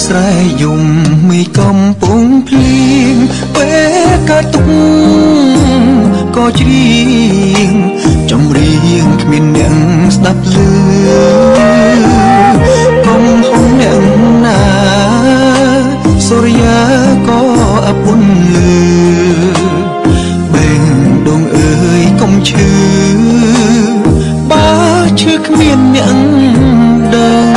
ស្រែយំមីកំពុងភ្លៀងពេលកាទុកក៏ច្រៀងចម្រៀងគ្មានអ្នកស្ដាប់ឮកុំហុំអ្នកណាសូរិយាក៏អពុនលឺបេងដងអើយកុំឈឺបើឈឺគ្មានអ្នកដឹង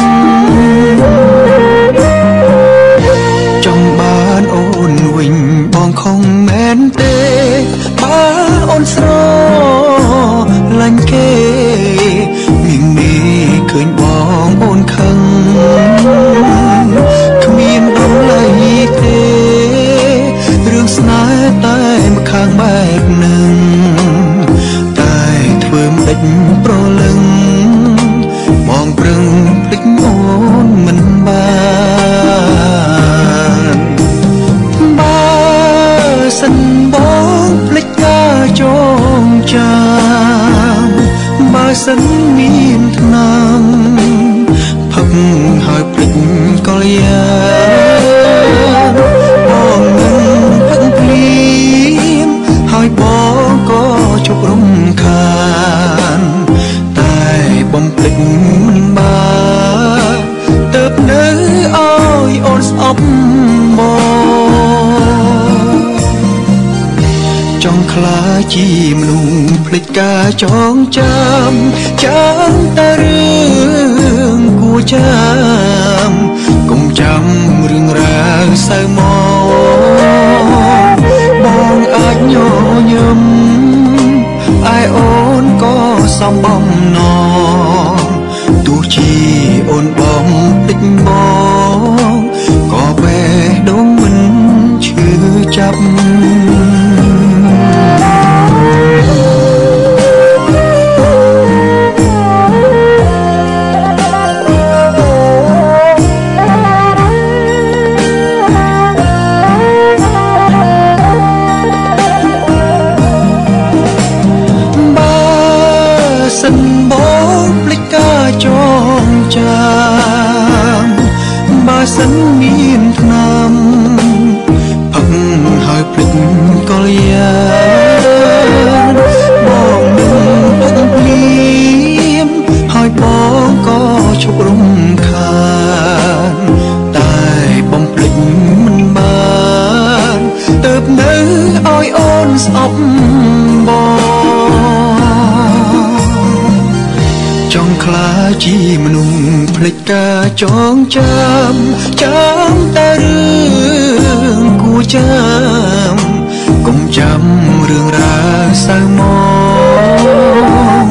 បងខំមែនទេបើអូនស្រឡាញ់គេមីងនេះឃើញបងអូនខឹងគ្មានដំឡៃទេរឿងស្នេហ៍តែម្ខាងបែបនឹងតែធ្វើមិនដេចប្រលឹងបងប្រឹងភ្លេចអូនមិនបានសិនបងភ្លេចការចងចាំបើសិនមានថ្នាំផឹកហើយភ្លេចកលយាបងនឹងផឹកភ្លៀងហើយបងក៏ជប់រំខានតែបំភ្លេចមិនបានទៅនៅឲ្យអូនស្អប់ចង់ខ្លាចជាមនុស្សភ្លេចការចងចាំចាំតែរឿងគួរចាំកុំចាំរឿងរ៉ាវសៅមកបងអាចញញឹមឯអូនក៏សំបំណងទោះជាអូនបងភ្លេចបងក៏បេះដូងមិនឈឺចាប់សិនបងភ្លេចការចងចាំបើសិនមានថ្នាំផឹកហើយភ្លេចកលយាបងនឹងផឹកភ្លៀមហើយបងក៏ឈប់រំខានតែបំភ្លេចមិនបានទៅនៅឲ្យអូនស្អប់ចង់ខ្លាចជាមនុស្សភ្លេចការចងចាំចាំតែរឿងគួរចាំកុំចាំរឿងរ៉ាវសៅមក